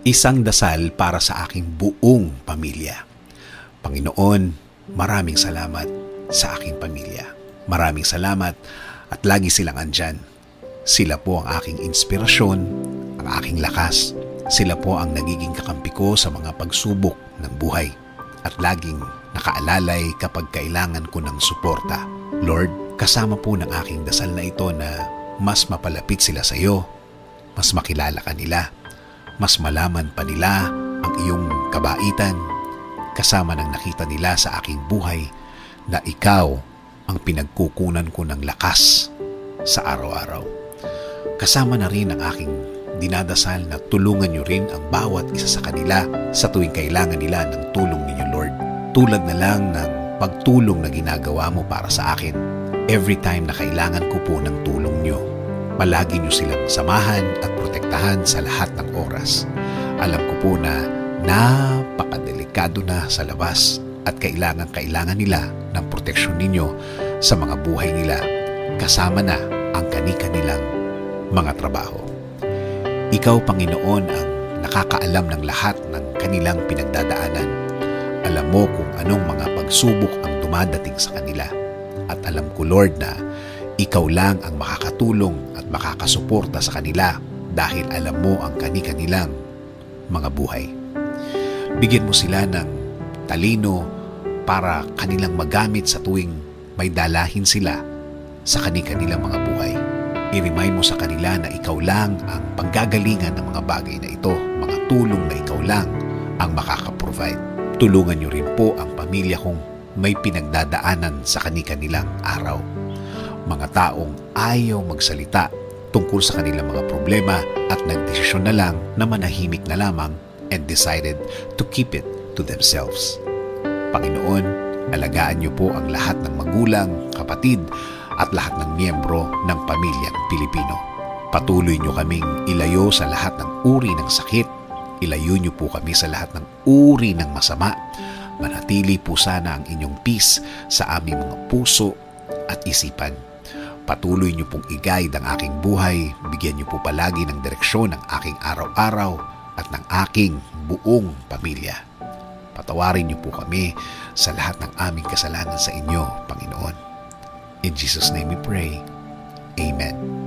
Isang dasal para sa aking buong pamilya. Panginoon, maraming salamat sa aking pamilya. Maraming salamat at lagi silang andyan. Sila po ang aking inspirasyon, ang aking lakas. Sila po ang nagiging kakampi ko sa mga pagsubok ng buhay at laging nakaalalay kapag kailangan ko ng suporta. Lord, kasama po ng aking dasal na ito na mas mapalapit sila sa iyo, mas makilala ka nila, mas malaman pa nila ang iyong kabaitan, kasama ng nakita nila sa aking buhay na ikaw ang pinagkukunan ko ng lakas sa araw-araw. Kasama na rin ang aking dinadasal na tulungan niyo rin ang bawat isa sa kanila sa tuwing kailangan nila ng tulong ninyo, Lord. Tulad na lang ng pagtulong na ginagawa mo para sa akin. Every time na kailangan ko po ng tulong niyo, palagi niyo silang samahan at protektahan sa lahat ng oras. Alam ko po na napakadelikado na sa labas at kailangan nila ng proteksyon ninyo sa mga buhay nila, kasama na ang kani-kanilang mga trabaho. Ikaw, Panginoon, ang nakakaalam ng lahat ng kanilang pinagdadaanan. Alam mo kung anong mga pagsubok ang dumadating sa kanila. At alam ko, Lord, na ikaw lang ang makakatulong at makakasuporta sa kanila dahil alam mo ang kani-kanilang mga buhay. Bigyan mo sila ng talino para kanilang magamit sa tuwing may dalahin sila sa kani-kanilang mga buhay. I-remind mo sa kanila na ikaw lang ang panggagalingan ng mga bagay na ito, mga tulong na ikaw lang ang makakaprovide. Tulungan niyo rin po ang pamilya kong may pinagdadaanan sa kani-kanilang araw. Mga taong ayaw magsalita tungkol sa kanilang mga problema at nagdesisyon na lang na manahimik na lamang and decided to keep it to themselves. Panginoon, alagaan niyo po ang lahat ng magulang, kapatid at lahat ng miyembro ng pamilyang Pilipino. Patuloy niyo kaming ilayo sa lahat ng uri ng sakit. Ilayo niyo po kami sa lahat ng uri ng masama. Manatili po sana ang inyong peace sa aming mga puso at isipan. Patuloy niyo pong i-guide ang aking buhay. Bigyan niyo po palagi ng direksyon ang aking araw-araw at ng aking buong pamilya. Patawarin niyo po kami sa lahat ng aming kasalanan sa inyo, Panginoon. In Jesus' name we pray. Amen.